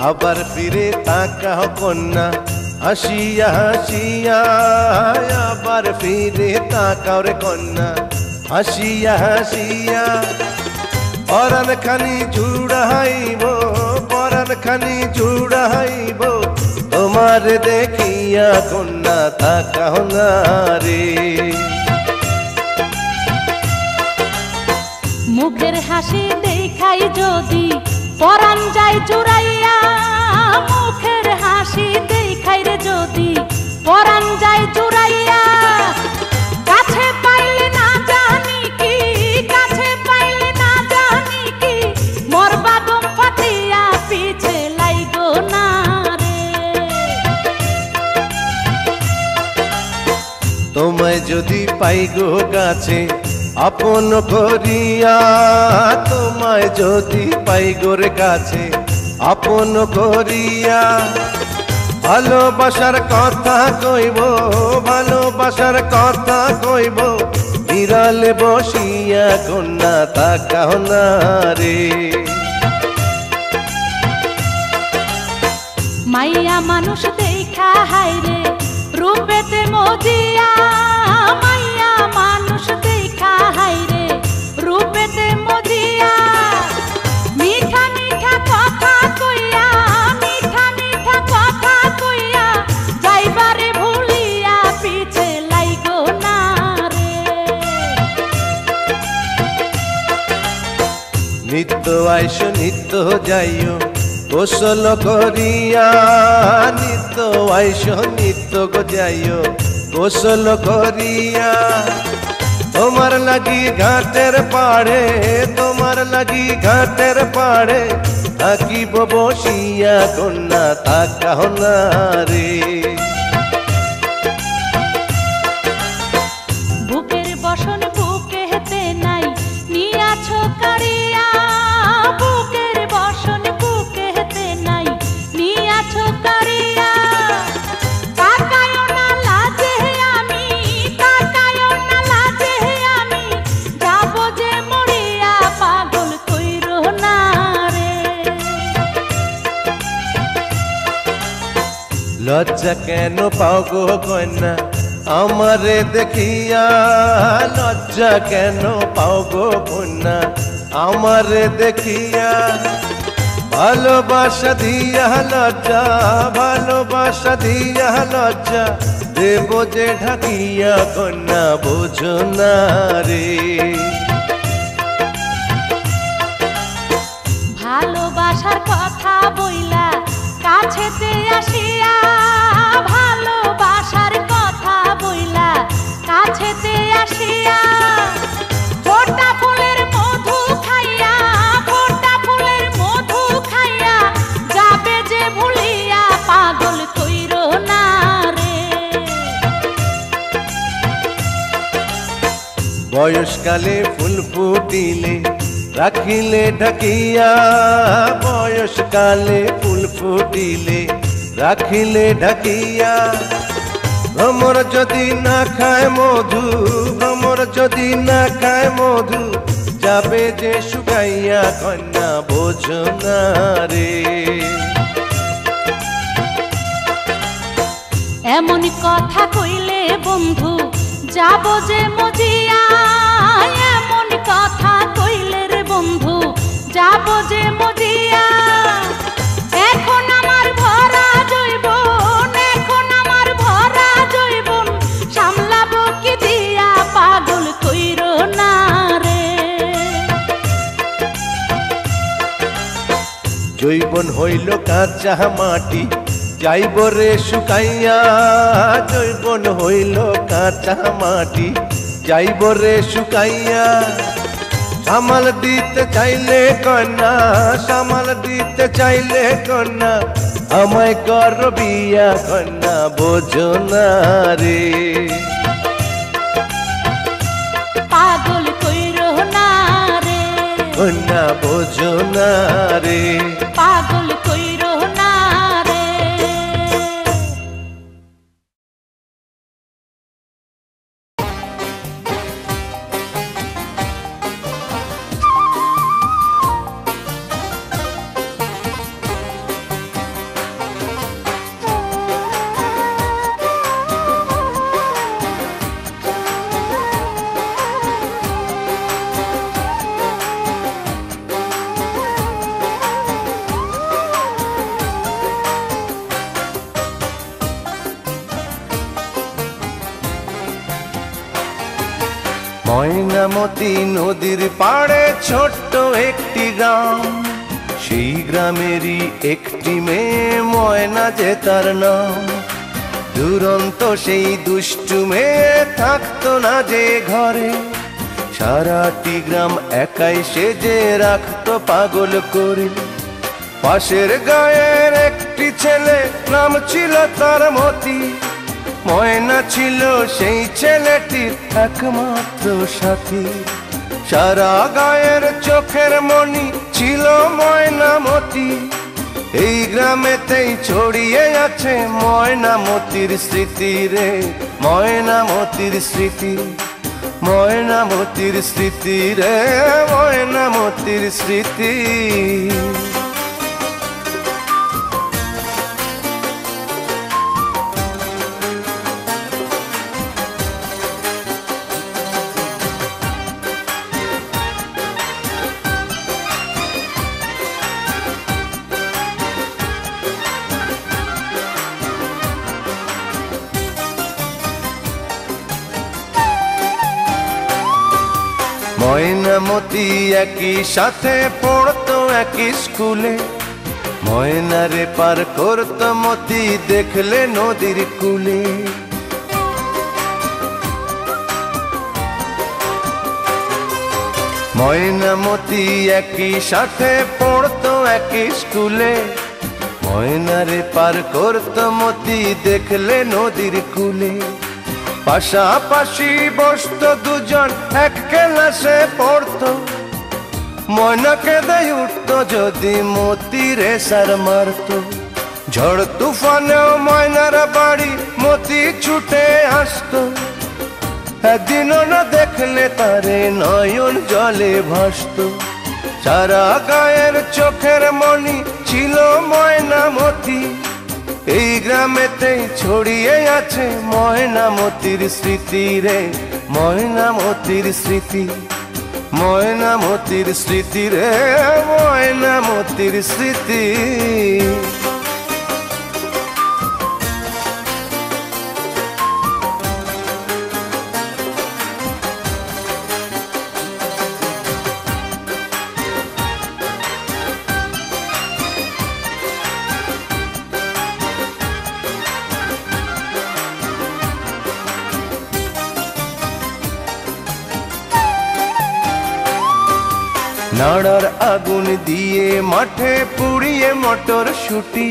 আবার ফিরে তাকাও কন্যা হাসিয়া হাসিয়া, আবার ফিরে তাকাও রে কন্যা হাসিয়া হাসিয়া। পরাণ খানি জুড়াইব, পরাণ খানি জুড়াইব, তোমার দেখিয়া কন্যা তাকাও না রে। মুখের হাসি দেখাই যদি পরাণ যায় জুড়াইয়া, মুখের হাসি দেখাই রে যদি পরাণ যায় জুড়াইয়া। কাছে পাইলে না জানি কি, কাছে পাইলে না জানি কি, মরবা দম ফাটিয়া পিছে লাইগো না রে। তোমায় যদি পাই গো কাছে আপন করিয়া, তোমায় যদি পাই গোর কাছে আপন করিয়া, ভালোবাসার কথা কইব, ভালোবাসার কথা কইব, বিড়ালে বসিয়া কন্যা তাকাও না রে। মাইয়া মানুষ দেখা হাইরে রূপেতে মজিয়া, মাইয়া মানুষ দেখা হাইরে রূপেতে মজিয়া। মিঠা মিঠা কথা কইয়া, মিঠা মিঠা কথা কইয়া, যাইবারে ভুলিয়া পিছে লাইগো না রে। নিত্য আইসো নিত্য যাইও গোসল করিয়া, নিত্য আইসো নিত্য গো যাইও গোসল করিয়া। তোমার লাগি ঘাটের পাড়ে, তোমার লাগি ঘাটের পাড়ে, থাকিব বসিয়া কন্যা তাকাও না রে। বুকের বসন বুকে হেতে নাই নিয়াছো কারিয়া, বুকের বসন বুকে হেতে নাই নিয়াছো কারিয়া। তাকায়ও না লাজে আমি, তাকায়ও না লাজে আমি, যাবো যে মরিয়া পাগল কইরো না রে। লজ্জা কেন পাও গো কন্যা আমারে দেখিয়া, লজ্জা কেন পাও গো কন্যা আমারে দেখিয়া। ভালোবাসা দিয়া লজ্জা, ভালোবাসা দিয়া লজ্জা, দেব যে ঢাকিয়া কন্যা বোঝো না রে। ভালোবাসার কথা বইলা কাছেতে আসিয়া, ভালোবাসার কথা বইলা কাছেতে আসিয়া। ফোটা ফুলের মধু খাইয়া, ফোটা ফুলের মধু খাইয়া, যাবে যে ভুলিয়া পাগল কইরো না রে। বয়সকালে ফুল ফুটিলে রাখিলে ঢাকিয়া, বয়সকালে ফুল ফুটিলে রাখিলে ঢাকিয়া। ভ্রমর যদি না খায় মধু, ভ্রমর যদি না খায় মধু, যাবে যে শুকাইয়া কন্যা বোঝো না রে। এমন কথা কইলে বন্ধু যাবো যে মজিয়া, এমন কথা কইলে রে বন্ধু যাবো যে মজিয়া। এখন আমার ভরা জৈবন, এখন আমার ভরা জৈবন, সামলাবো কি দিয়া পাগল কইরো না রে। জৈবন হইল কাঁচা মাটি, যাইব রে শুকাইয়া, জৈবন হইল কাঁচা মাটি, যাইব রে শুকাইয়া। সামাল দিতে চাইলে কন্যা, সামাল দিতে চাইলে কন্যা, আমায় কর বিয়া কন্যা বোঝো না রে। পাগল কইরো না রে, কন্যা বোঝো না রে। পাগল কইরো না রে। ময়নামতি নদীর পাড়ে ছোট্ট একটি গ্রাম, সেই গ্রামেরই একটি মেয়ে ময়না যে তার নাম। দুরন্ত সেই দুষ্টু মেয়ে থাকতো না যে ঘরে, সারাটি গ্রাম একাই সেজে রাখতো পাগল করে। পাশের গায়ের একটি ছেলে, নাম ছিল তার মতি, ময়না ছিল সেই ছেলেটির একমাত্র সাথী। সারা গায়ের চোখের মনি ছিল ময়নামতি, এই গ্রামেতেই ছড়িয়ে আছে ময়নামতির স্মৃতি রে, ময়নামতির স্মৃতি, ময়নামতির স্মৃতি রে, ময়নামতির স্মৃতি। ময়নামতি একই সাথে পড়তো একই স্কুলে, ময়নারে পার করতো মতি দেখলে নদীর কূলে। ময়নামতি একই সাথে পড়তো একই স্কুলে, ময়নারে পার করতো মতি দেখলে নদীর কূলে। পাশাপাশি বসতো দুজন এক ক্লাসে পড়তো, ময়না কেঁদে উঠতো যদি মতি রেসার মারতো। ঝড় তুফানেও ময়নার বাড়ি মতি ছুটে আসতো, একদিনও না দেখলে তারে নয়ন জলে ভাসতো। সারা গায়ের চোখের মনি ছিল ময়নামতি, এই গ্রামেতেই ছড়িয়ে আছে ময়নামতির স্মৃতি রে, ময়নামতির স্মৃতি, ময়নামতির স্মৃতি রে, ময়নামতির স্মৃতি। নাড়ার আগুন দিয়ে মাঠে পুড়িয়ে মটর শুটি,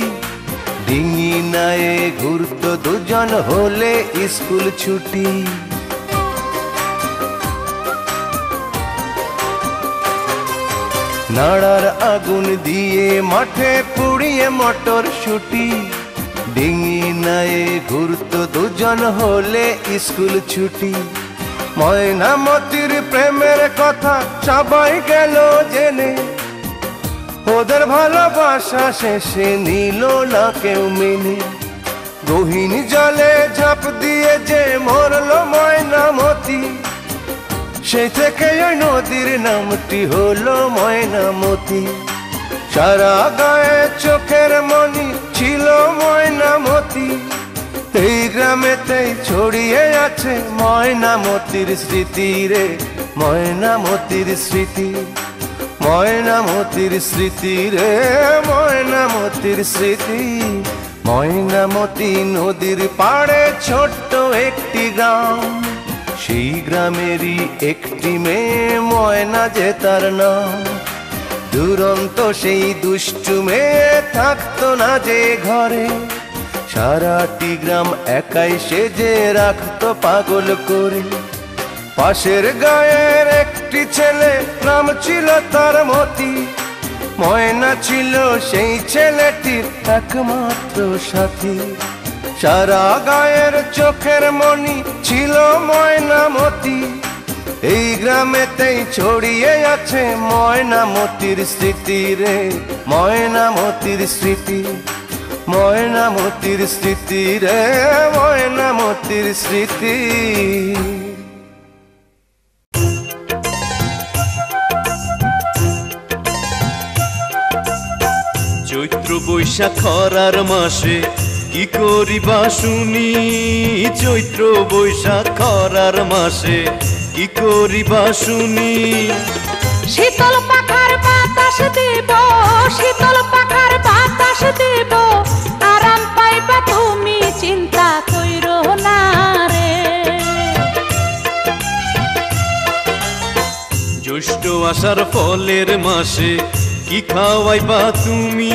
ডিঙি নায়ে ঘুরতো দুজন হলে স্কুল ছুটি। নাড়ার আগুন দিয়ে মাঠে পুড়িয়ে মটর শুটি, ডিঙি নায়ে ঘুরতো দুজন হলে স্কুল ছুটি। ময়নামতির প্রেমের কথা সবাই গেল জেনে, ওদের ভালোবাসা শেষে নিল না কেউ মেনে। গহীন জলে ঝাঁপ দিয়ে যে মরল ময়নামতি, সেই থেকে ওই নদীর নামটি হলো ময়নামতি। সারা গায়ে চোখের মনি ছিল ময়নামতি, এই গ্রামেতেই ছড়িয়ে আছে ময়নামতির স্মৃতি রে, ময়নামতির স্মৃতি, ময়নামতির স্মৃতি রে, ময়নামতির স্মৃতি। ময়নামতি নদীর পাড়ে ছোট্ট একটি গ্রাম, সেই গ্রামেরই একটি মেয়ে ময়না যে তার নাম। দুরন্ত সেই দুষ্টু মেয়ে থাকতো না যে ঘরে, সারাটি গ্রাম একাই সেজে রাখতো পাগল করে। পাশের গায়ের একটি ছেলে, নাম ছিল তার মতি, ময়না ছিল সেই ছেলেটির একমাত্র সাথী। সারা গায়ের চোখের মনি ছিল ময়নামতি, এই গ্রামেতেই ছড়িয়ে আছে ময়নামতির স্মৃতি রে, ময়নামতির স্মৃতি, ময়নামতির স্মৃতি রে, ময়নামতির স্মৃতি। চৈত্র বৈশাখ খরার মাসে কি করিবা শুনি, চৈত্র বৈশাখ খরার মাসে কি করিবা শুনি শীতল পাখার বাতাস দিব, শীতল পাখার বাতাস দিব, আরাম পাইবা তুমি চিন্তা কইরো না রে। জ্যৈষ্ঠ আষাঢ় ফলের মাসে কি খাওয়াইবা তুমি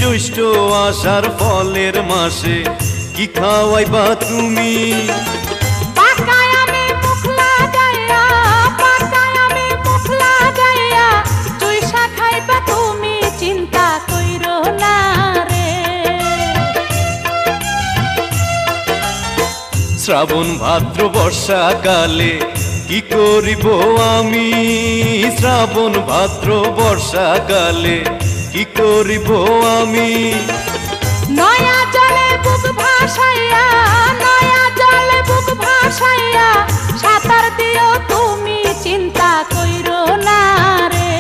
জ্যৈষ্ঠ আষাঢ় ফলের মাসে কি খাওয়াইবা তুমি পাকায় আমি মুখ লাগাইয়া, পাকায় আমি মুখ লাগাইয়া, চুইসা খাইবা তুমি চিন্তা কইরো না রে। শ্রাবণ ভাদ্র বর্ষাকালে কি করিব আমি শ্রাবণ ভাদ্র বর্ষাকালে কি করিব আমি নয়া জলে বুক ভাসাইয়া, নয়া জলে বুক ভাসাইয়া, সাঁতার দিও তুমি চিন্তা কইরো না রে।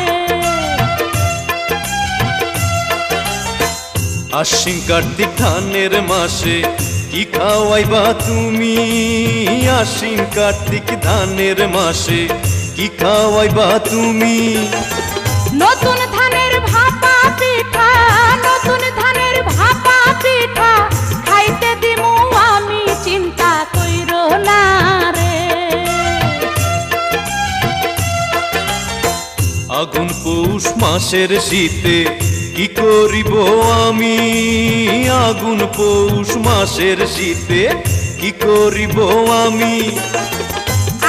আশ্বিন কার্তিক ধানের মাসে কি খাওয়াইবা তুমি আশ্বিন কার্তিক ধানের মাসে কি খাওয়াইবা তুমি নতুন ধানের ভাপা পিঠা, নতুন ধানের ভাপা পিঠা, খাইতে দিমু আমি চিন্তা কইরো না রে। আগুন পৌষ মাসের শীতে কি করিব আমি আগুন পৌষ মাসের শীতে কি করিব আমি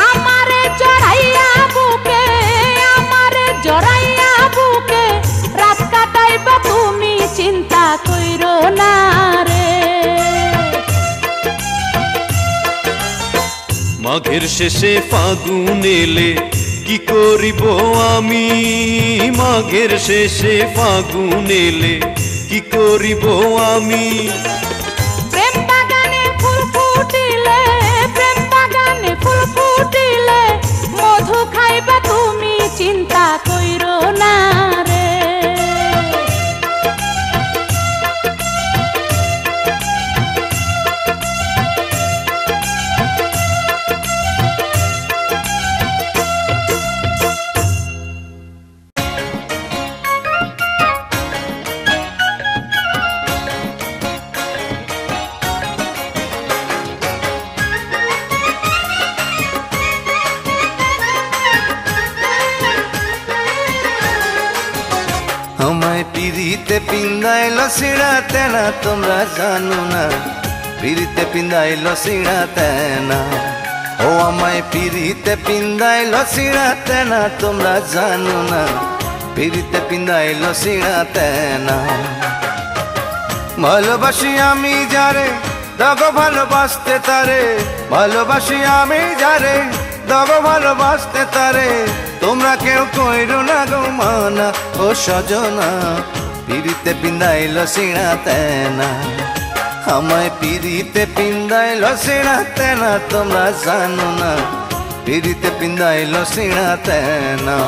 আমারে জড়াইয়া বুকে, আমারে জড়াইয়া বুকে, রাত কাটাইবা তুমি চিন্তা কইরো না রে। মাঘের শেষে ফাগুন এলে কি করিব আমি মাঘের শেষে ফাগুন এলে কি করিব আমি প্রেম বাগানে ফুল ফুটিলে, প্রেম বাগানে ফুল ফুটিলে, মধু খাইবা তুমি চিন্তা কইরো না রে। আমায় পিড়িতে পিন্দাইলো সিঁড়াতে না তোমরা জানো না পিড়িতে পিন্দাইলো সিঁড়াতে না ও আমায় পিড়িতে পিন্দাইলো সিঁড়াতে না তোমরা জানো না পিড়িতে পিন্দাইলো সিঁড়াতে না ভালোবাসি আমি যারে দাগো ভালোবাসতে তারে ভালোবাসি আমি যারে দাগো ভালোবাসতে তারে তোমরা কেউ কইরো না গো মানা ও সজনা পিড়িতে পিন্দাইলো সিঁড়াতে না আমায় পিড়িতে পিন্দাইলো সিঁড়াতে না তোমরা জানো না পিড়িতে পিন্দাইলো সিঁড়াতে না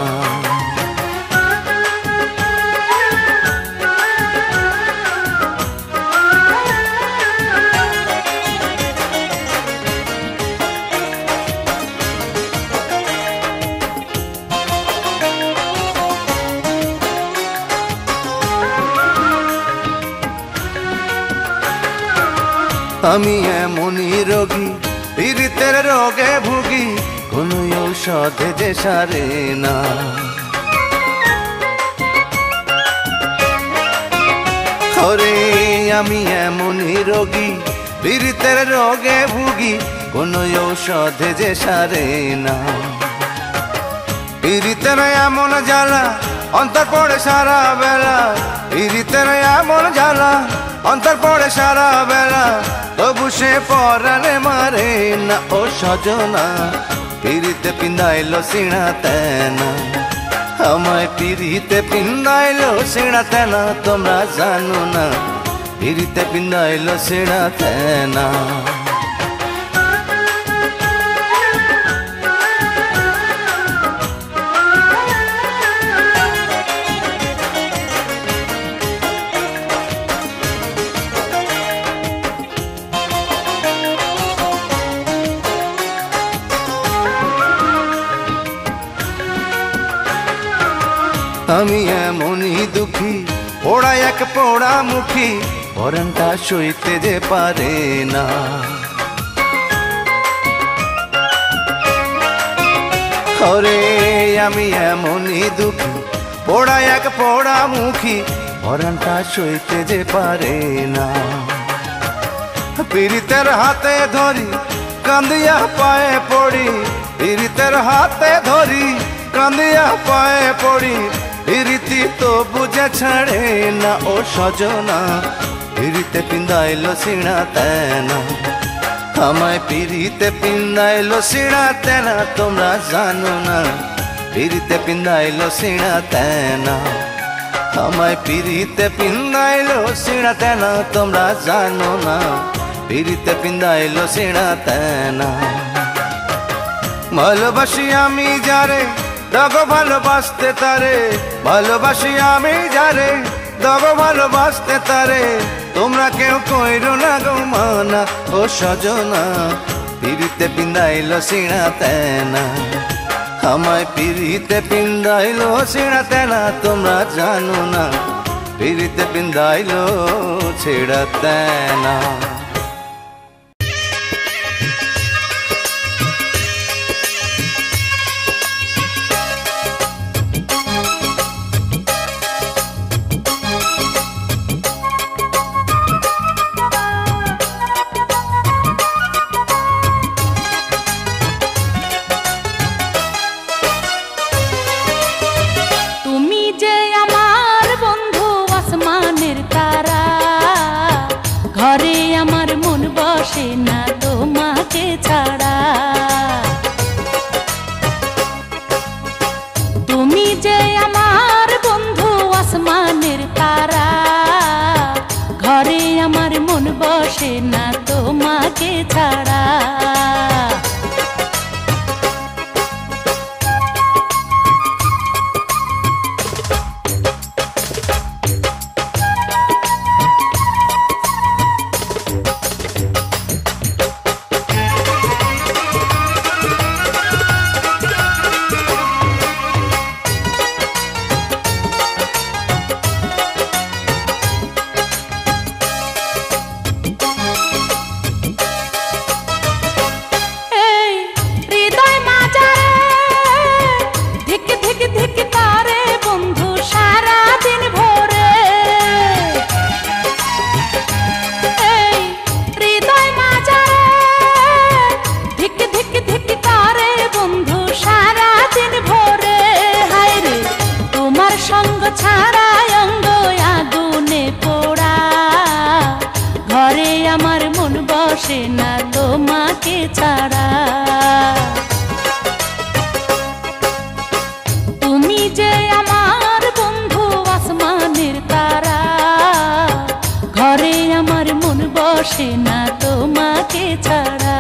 আমি এমনই রোগী পীড়িতের রোগে ভুগি কোনো ঔষধে যে সারে না ওরে আমি এমনই রোগী পীড়িতের রোগে ভুগি কোনো ঔষধে যে সারে না পীড়িতের এমন জ্বালা অন্তর পড়ে সারা বেলা পীড়িতের এমন জ্বালা অন্তর পড়ে সারা বেলা তবু সে পরাণে মারে না ও সজনা পিড়িতে পিন্দাইলো সিঁড়াতে না আমায় পিড়িতে পিন্দাইলো সিঁড়াতে না তোমরা জানো না পিড়িতে পিন্দাইলো সিঁড়াতে না আমি এমনই দুঃখী, পোড়া এক পোড়া মুখী, পরানটা সইতে যে পারে না। ওরে আমি এমনই দুঃখী, পোড়া এক পোড়া মুখী, পরানটা সইতে যে পারে না। পীড়িতের হাতে ধরি কান্দিয়া পায়ে পড়ি, পীড়িতের হাতে ধরি কান্দিয়া পায়ে পড়ি, পীড়িতি তো বুঝে ছাড়ে না ও সজনা, পীড়িতে পিন্দাইলো সিনা তেনা, আমায় পীড়িতে পিন্দাইলো সিনা তেনা, তোমরা জানো না পীড়িতে পিন্দাইলো সিনা তেনা, আমায় পীড়িতে পিন্দাইলো সিনা তেনা, তোমরা জানো না পীড়িতে পিন্দাইলো সিনা তেনা। ভালোবাসি আমি যারে দাগো ভালোবাসতে তারে, ভালোবাসি আমি যারে দাগো ভালোবাসতে তারে, তোমরা কেউ কইরো না গো মানা ও সজনা, পীড়িতে পিন্দাইলো সিনা তেনা, আমায় পীড়িতে পিন্দাইলো সিনা তেনা, তোমরা জানো না পীড়িতে পিন্দাইলো ছিড়া তেনা। ঘরে আমার মন বসে না তোমাকে ছাড়া, তুমি যে আমার বন্ধু আসমানের তারা, ঘরে আমার মন বসে না তোমাকে ছাড়া। বসে না তোমাকে ছাড়া, তুমি যে আমার বন্ধু আসমানের তারা, ঘরে আমার মন বসে না তোমাকে ছাড়া।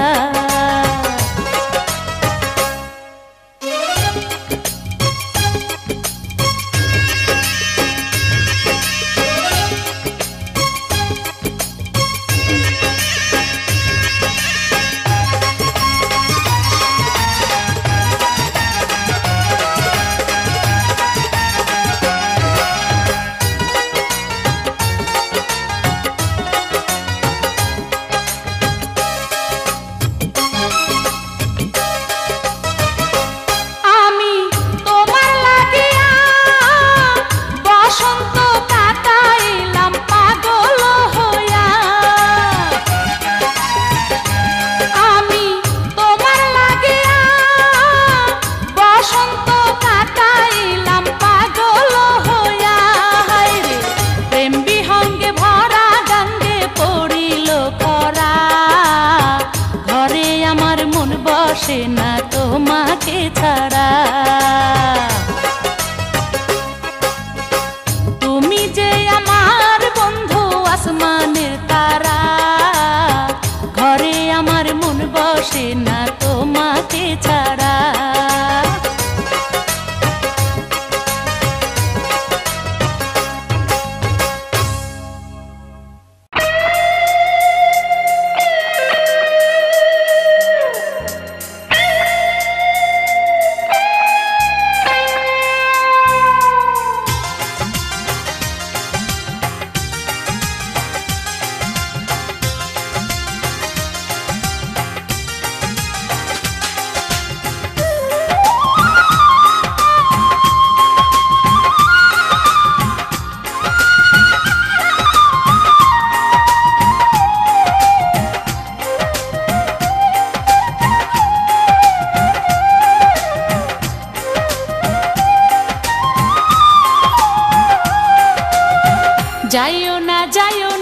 যাইও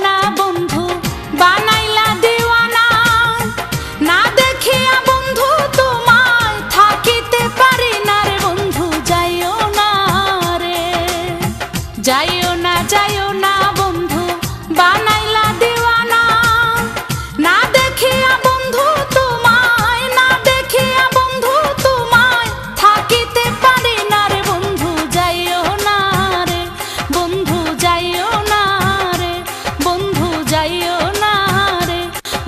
না বন্ধু বানাইলা দিওয়ানা, না দেখিয়া বন্ধু তোমায় থাকিতে পারি না রে বন্ধু। যাইও না রে, যাইও না বন্ধু বানাইলা দিওয়ানা, না দেখিয়া বন্ধু তোমায়, না দেখিয়া বন্ধু তোমায় থাকিতে পারি না রে বন্ধু। যাইও না রে বন্ধু, যাইও না রে বন্ধু, যাইও না রে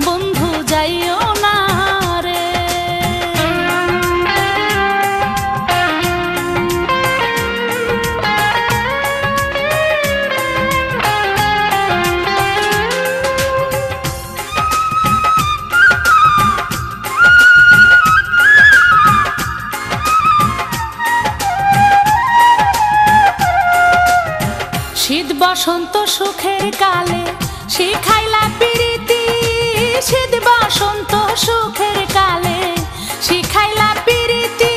বন্ধু, যাইও না রে। শীত বসন্ত সুখের কালে শিখাইলা প্রীতি, শীত বসন্ত সুখের কালে শিখাইলা প্রীতি।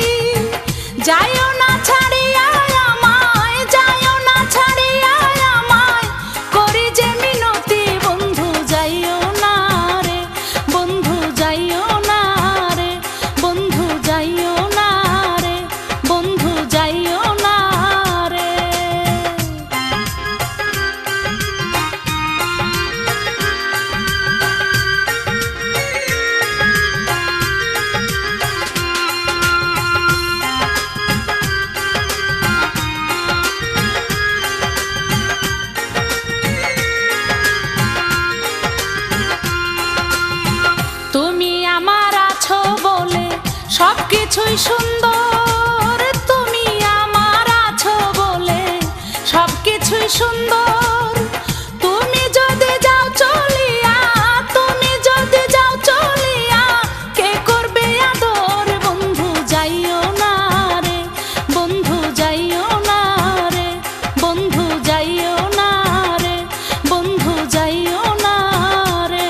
যাইও না ছাড়িয়া আমায়, যাইও না ছাড়িয়া আমায়, করি যে মিনতি বন্ধু। যাইও না রে বন্ধু, যাইও না রে বন্ধু, যাইও না রে বন্ধু, যাইও না রে। তুমি আমার আছো বলে সবকিছুই সুন্দর, তুমি আমার আছো বলে সবকিছুই সুন্দর। তুমি যদি যাও চলিয়া, তুমি যদি যাও চলিয়া, কে করবে আদর বন্ধু। যাইও না রে বন্ধু, যাইও না রে বন্ধু, যাইও না রে বন্ধু, যাইও না রে।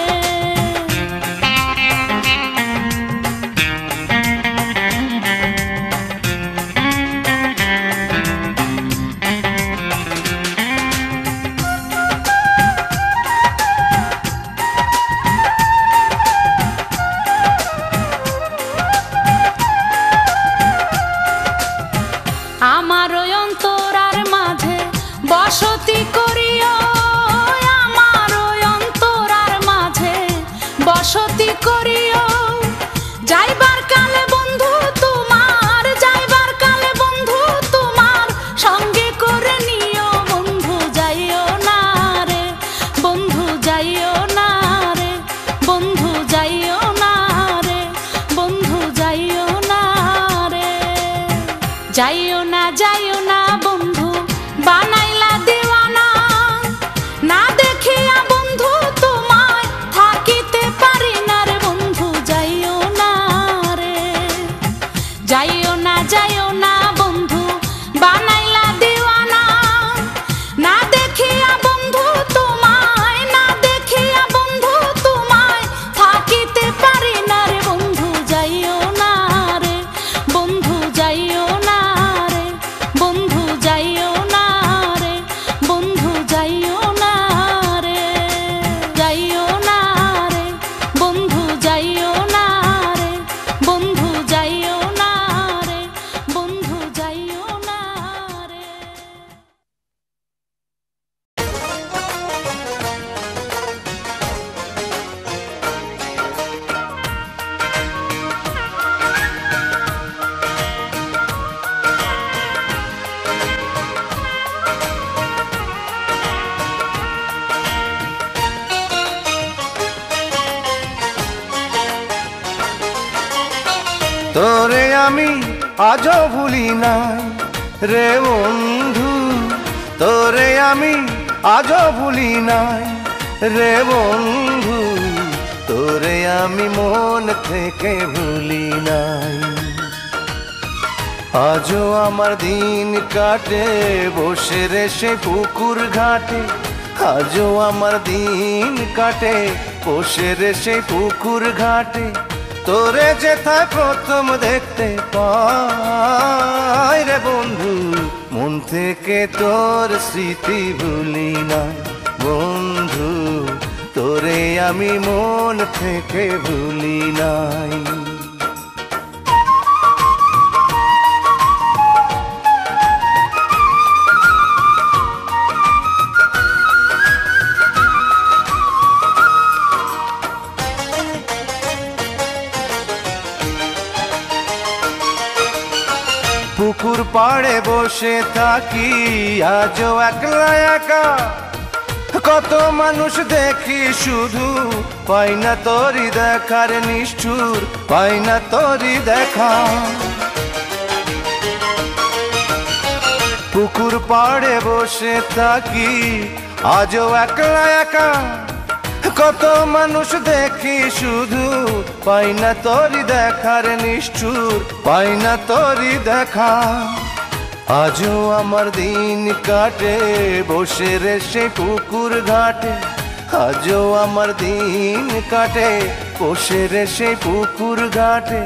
আমার ওই অন্তরার মাঝে বসতি করিও, আমার ওই অন্তরার মাঝে বসতি করিও। যাইবার কালে বন্ধু তোমার, যাইবার কালে বন্ধু তোমার সঙ্গে করে নিও বন্ধু। যাইও না রে বন্ধু, যাইও না রে বন্ধু, যাইও না রে বন্ধু, যাইও না রে। যাইও না বন্ধু বানাইলা দিওয়ানা, না দেখিয়া বন্ধু তোমায় থাকিতে পারি না রে বন্ধু। যাইও না রে, যাইও না বন্ধু বানাইলা দিওয়ানা, না দেখিয়া বন্ধু তোমায়, না দেখিয়া বন্ধু তোমায় থাকিতে পারি না রে বন্ধু। যাইও না রে বন্ধু, যাইও না রে বন্ধু, যাইও না রে বন্ধু, যাইও না রে, যাইও না রে বন্ধু, যাইও না রে বন্ধু, যাইও না রে বন্ধু, যাইও না রে। তোরে আমি আজও ভুলি নাই রে বন্ধু, তোরে আমি আজও ভুলি নাই রে বন্ধু, তোরে আমি মন থেকে ভুলি নাই। আজও আমার দিন কাটে বসে রে সে পুকুর ঘাটে, আজও আমার দিন কাটে বসে রে সে পুকুর ঘাটে। তোরে যেথায় প্রথম দেখতে পাই রে বন্ধু, মন থেকে তোর স্মৃতি ভুলি না বন্ধু তোরে আমি মন থেকে ভুলি নাই। পুকুর পাড়ে বসে থাকি আজও একলা একা, কত মানুষ দেখি শুধু পাই না তোরি দেখার নিষ্ঠুর, পাই না তোরি দেখা। পুকুর পাড়ে বসে থাকি আজও একলা একা, কত মানুষ দেখি শুধু পাই না তোরি দেখার নিষ্ঠুর, পাই না তোরি দেখা। আজও আমার দিন কাটে বসে রে সে পুকুর ঘাটে, আজও আমার দিন কাটে বসে রে সে পুকুর ঘাটে।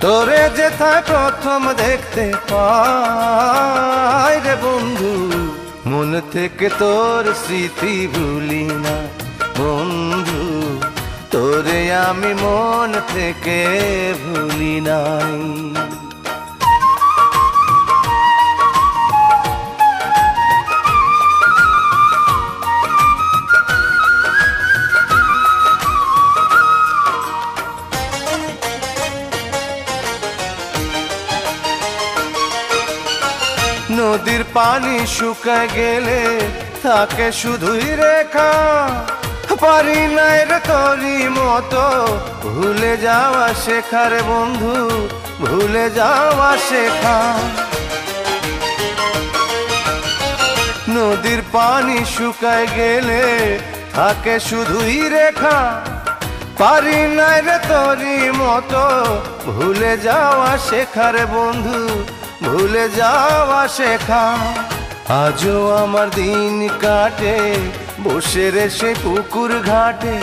তোরে যেথায় প্রথম দেখতে পাই রে বন্ধু, মন থেকে তোর স্মৃতি ভুলি না বন্ধু, তোরে আমি মন থেকে ভুলি নাই। নদীর পানি শুকায় গেলে থাকে শুধুই রেখা, পারি নাই রে তোরি মতো ভুলে যাওয়া শেখার বন্ধু, ভুলে যাওয়া শেখা। নদীর পানি শুকায় গেলে থাকে শুধুই রেখা, পারি নাই রে তোরি মতো ভুলে যাওয়া শেখার বন্ধু, ভুলে যাওয়া শেখা। আজও আমার দিন কাটে বসে রে সে পুকুর ঘাটে,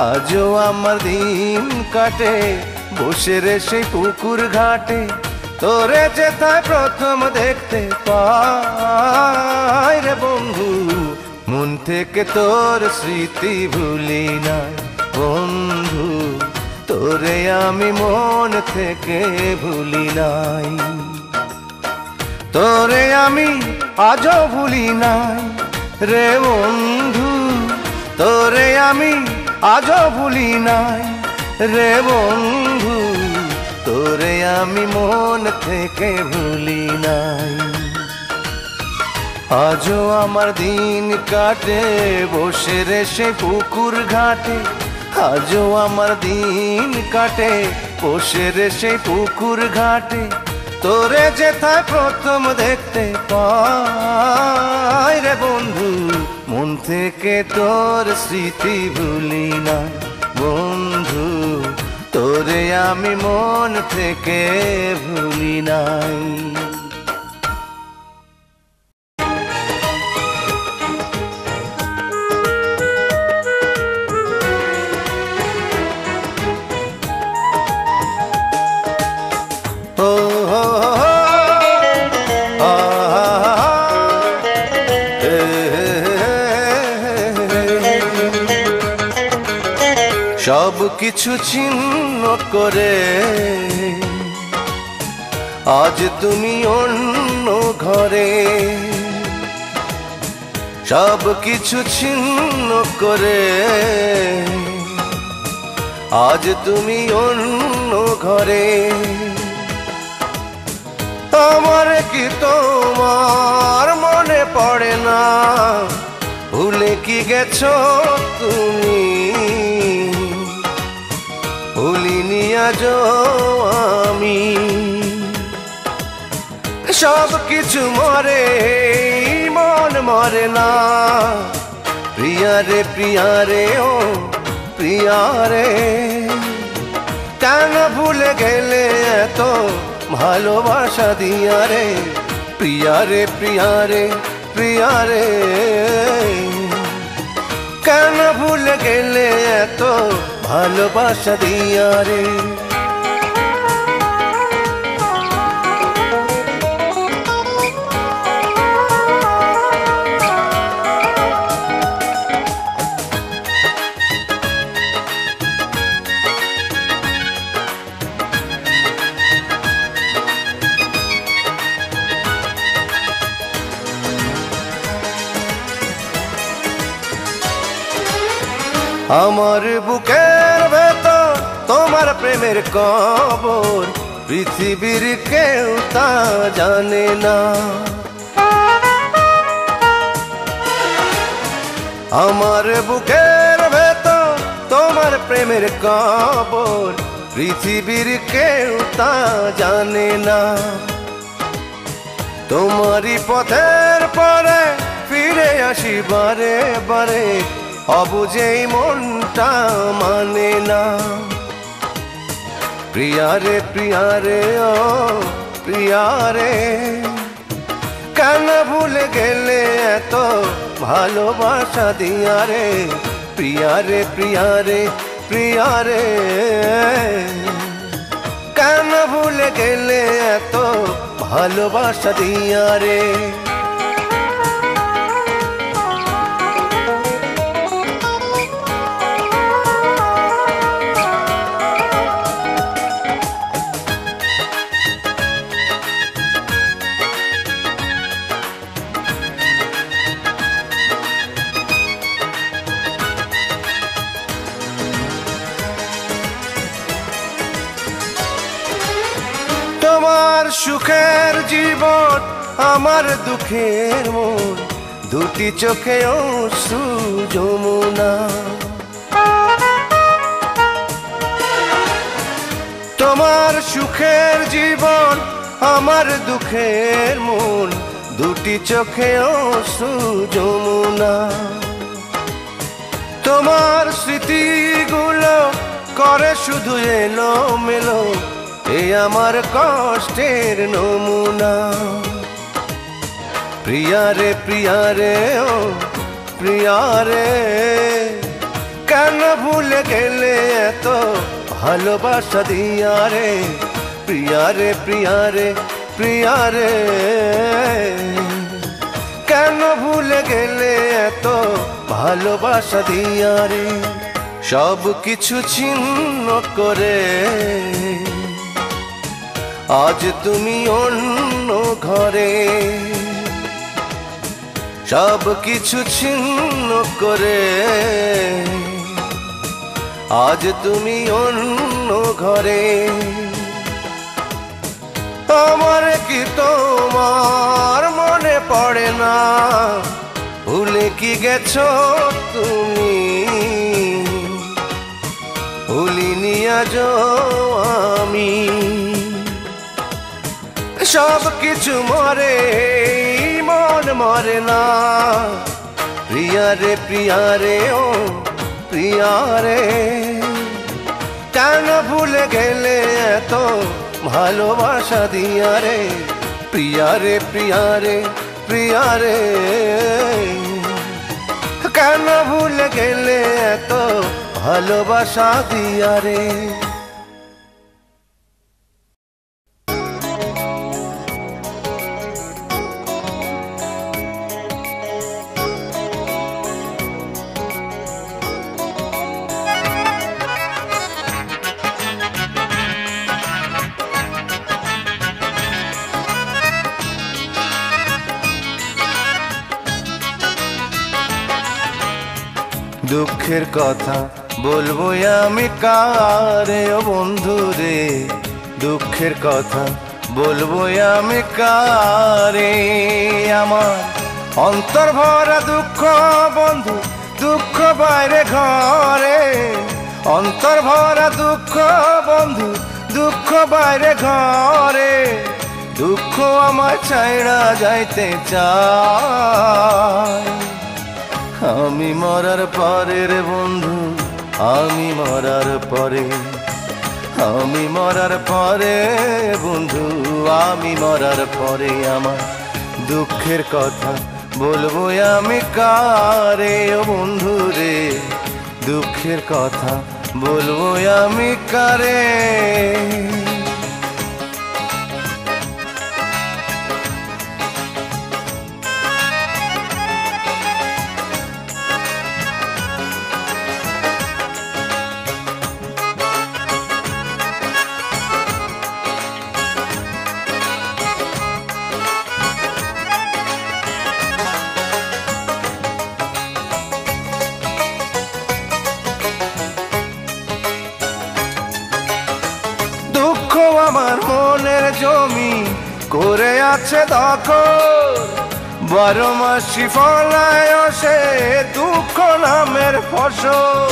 আজও আমার দিন কাটে বসে রে সে পুকুর ঘাটে। তোরে যেথায় প্রথম দেখতে পাই রে বন্ধু, মন থেকে তোর স্মৃতি ভুলি নাই বন্ধু, তোরে আমি মন থেকে ভুলি নাই। তোরে আমি আজও ভুলি নাই রে বন্ধু, তোরে আমি আজও ভুলি নাই রে বন্ধু, তোরে আমি মন থেকে ভুলি নাই। আজও আমার দিন কাটে বসে রে সে পুকুর ঘাটে, আজও আমার দিন কাটে বসে রে সে পুকুর ঘাটে। তোরে যেথায় প্রথম দেখতে পাই রে বন্ধু, মন থেকে তোর স্মৃতি ভুলি নাই বন্ধু, তোরে আমি মন থেকে ভুলি নাই। সব কিছু ছিন্ন করে আজ তুমি অন্য ঘরে, সব কিছু ছিন্ন করে আজ তুমি অন্য ঘরে। আমার কি তোমার মনে পড়ে না, ভুলে কি গেছো তুমি, ভুলিনি আজও আমি। সব কিছু মরে মন মরে না, প্রিয়ারে প্রিয়ারে ও প্রিয়ারে, কেন ভুলে গেলে এত ভালোবাসা দিয়া রে, প্রিয়ারে প্রিয়ারে প্রিয়ারে, কেন ভুলে গেলে এত ভালোবাসা দিয়া রে। আমার বুকের ভেতর তোমার প্রেমের কবর, পৃথিবীর কেউ তা জানে না। আমার বুকের ভেতর তোমার প্রেমের কবর, পৃথিবীর কেউ তা জানে না। তোমারই পথের পরে ফিরে আসি বারে বারে, অবুঝেই মনটা মানে না। প্রিয়ারে প্রিয়ারে ও প্রিয়ারে, কেন ভুলে গেলে এত ভালোবাসা দিয়া রে। প্রিয়ারে প্রিয়ারে প্রিয়ারে, কেন ভুলে গেলে এত ভালোবাসা দিয়া রে। তোমার সুখের জীবন আমার দুঃখের মন, দুটি চোখে অশ্রু যমুনা। তোমার সুখের জীবন আমার দুঃখের মন, দুটি চোখে অশ্রু যমুনা। তোমার স্মৃতিগুলো করে শুধু এলো মেলো, এ আমার কষ্টের নমুনা। প্রিয়ারে প্রিয়ারে ও প্রিয়ারে, কেন ভুলে গেলে এত ভালোবাসা দিয়া রে। প্রিয়ারে প্রিয়ারে প্রিয়ারে, কেন ভুলে গেলে এত ভালোবাসা দিয়া রে। সব কিছু ছিন্ন করে আজ তুমি অন্য ঘরে, সব কিছু ছিন্ন করে আজ তুমি অন্য ঘরে। আমার কি তোমার মনে পড়ে না, ভুলে কি গেছো তুমি। ভুলিনি আজও আমি, সব কিছু মরে মন মরে না। প্রিয়ারে প্রিয়ারে ও প্রিয়ারে, কেন ভুলে গেলে এত ভালোবাসা দিয়া রে। প্রিয়ারে প্রিয়ারে প্রিয়ারে, কেন ভুলে গেলে এত ভালোবাসা দিয়া রে। দুঃখের কথা বলবো আমি কারে ও বন্ধু রে, দুঃখের কথা বলবো আমি কারে। আমার অন্তর ভরা দুঃখ বন্ধু, দুঃখ বাইরে ঘরে। অন্তর ভরা দুঃখ বন্ধু, দুঃখ বাইরে ঘরে। দুঃখ আমার ছাইড়া যাইতে চায়। আমি মরার পরে রে বন্ধু, আমি মরার পরে, আমি মরার পরে বন্ধু, আমি মরার পরে। আমার দুঃখের কথা বলবো আমি কারে ও বন্ধু রে, দুঃখের কথা বলবো আমি কারে। জমি করে আছে দখল, 12 মাসই ফলায় সে দুঃখ নামের ফসল।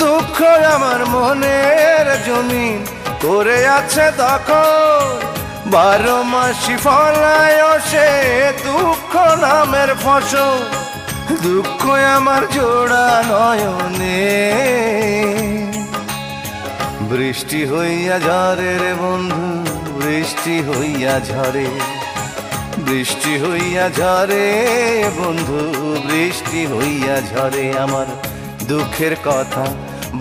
দুঃখ আমার মনের জমি করে আছে দখল, 12 মাসই ফলায় সে দুঃখ নামের ফসল। দুঃখ আমার জোড়া নয়নে বৃষ্টি হইয়া ঝরে রে বন্ধু, বৃষ্টি হইয়া ঝরে, বৃষ্টি হইয়া ঝরে বন্ধু, বৃষ্টি হইয়া ঝরে। আমার দুঃখের কথা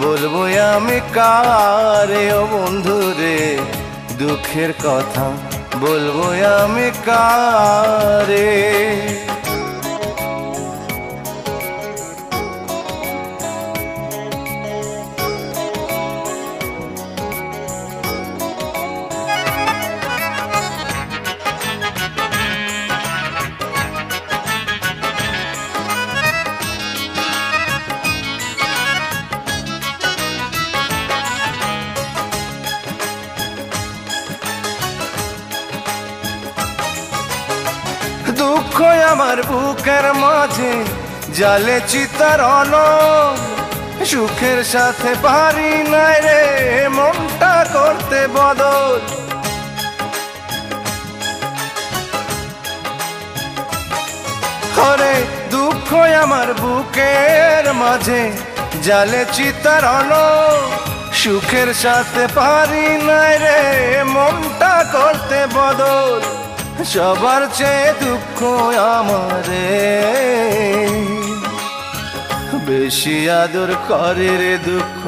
বলবো আমি কারে ও বন্ধু রে, দুঃখের কথা বলবো আমি কারে। দুঃখ আমার বুকের মাঝে জালে চিতার অনল, সুখের সাথে পারি নাই রে মনটা করতে বদল। হরে দুঃখ আমার বুকের মাঝে জালে চিতার অনল, সুখের সাথে পারি নাই রে মনটা করতে বদল। সবার চেয়ে দুঃখ আমারে বেশি আদর করে রে, দুঃখ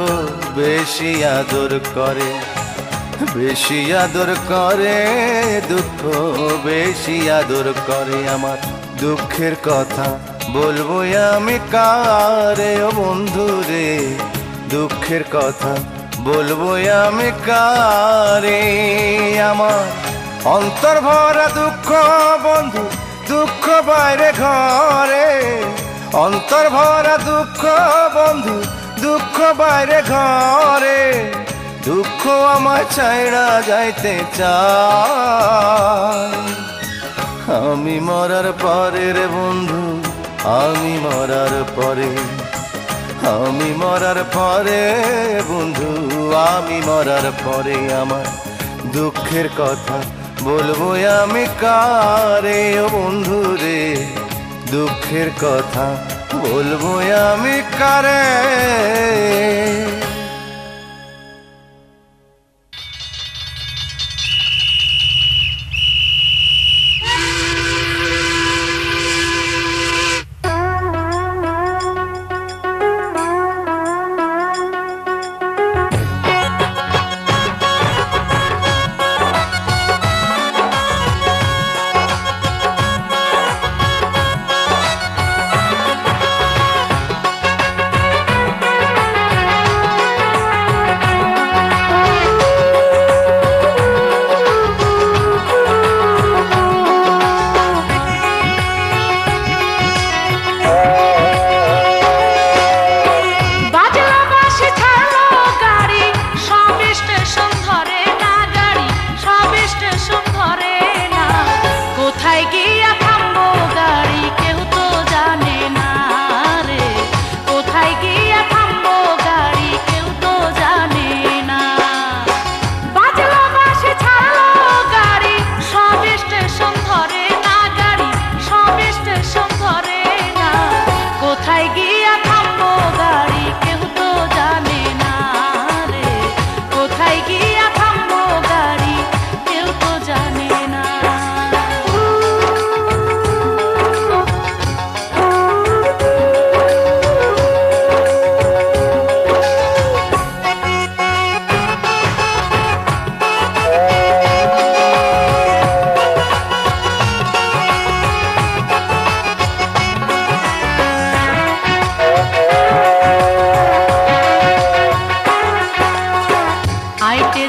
বেশি আদর করে, বেশি আদর করে দুঃখ বেশি আদর করে। আমার দুঃখের কথা বলবো আমি কারে ও বন্ধু রে, দুঃখের কথা বলবো আমি কারে। আমার অন্তর ভরা দুঃখ বন্ধু, দুঃখ বাইরে ঘরে, অন্তর ভরা দুঃখ বন্ধু, দুঃখ বাইরে ঘরে। দুঃখ আমার ছাইড়া যাইতে চায় আমি মরার পরে রে বন্ধু, আমি মরার পরে, আমি মরার পরে বন্ধু, আমি মরার পরে। আমার দুঃখের কথা বলবো আমি কারে ও বন্ধু রে, দুঃখের কথা বলবো আমি কারে।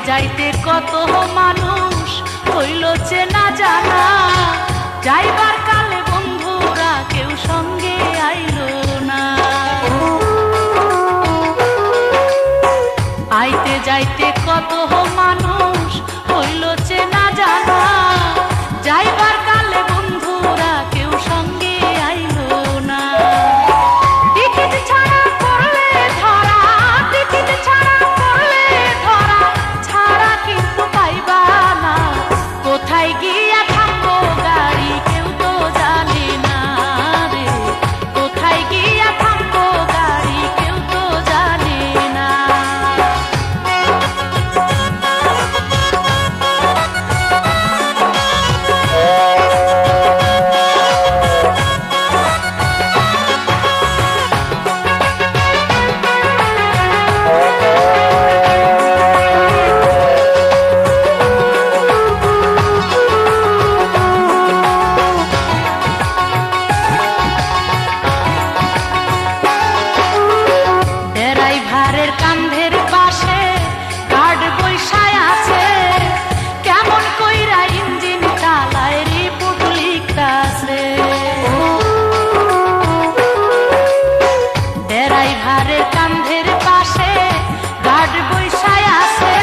যাইতে কত মানুষ হইল চেনা জানা, যাইবার কালে বন্ধুরা কেউ সঙ্গে আইল না। কত মানুষ হইল চেনা জানা, যাইবার কালে বন্ধুরা কেউ সঙ্গে আইলো না। টিকিট ছাড়া করলে ধরা, টিকিট ছাড়া করলে ধরা, ছাড়া কিন্তু পাইবা না। কোথায় গিয়া থামবো গাড়ি কেউ তো জানে না রে, কোথায় গিয়া থামবো গাড়ি কেউ তো জানে না। ড্রাইভারের কান্ধের পাশে গার্ড বৈশায় আছে, কেমন কইরা ইঞ্জিন চালায় রিপোর্ট লিখতাছে। ড্রাইভারের কান্ধের পাশে গার্ড বৈশায় আছে,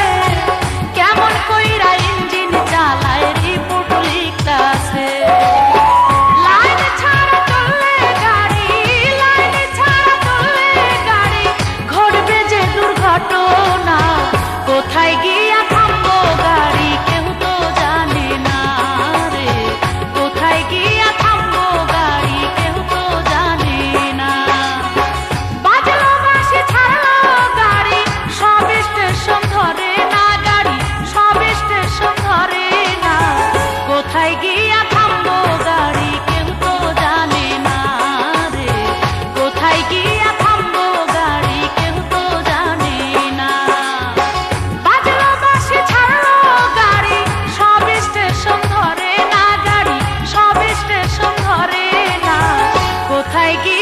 কেমন কইরা ইঞ্জিন চালায় রিপোর্ট লিখতাছে। লাইন ছাড়া চললে গাড়ি, লাইন ছাড়া চললে গাড়ি, ঘটবে যে দুর্ঘটনা। কোথায় গিয়া থামবো গাড়ি কেউ তো জানে না রে, কোথায় গিয়া থামবো গাড়ি কেউ তো জানে না। বাজলো বাঁশি ছাড়লো গাড়ি, সব স্টেশন ধরে না গাড়ি, সব স্টেশন ধরে না। কোথায় গিয়া থামবো গাড়ি কেউ তো জানে না রে, কোথায় গিয়া থামবো গাড়ি কেউ তো জানে না। বাজলো বাঁশি ছাড়লো গাড়ি, সব স্টেশন ধরে না গাড়ি, সব স্টেশন ধরে না। কোথায় গিয়া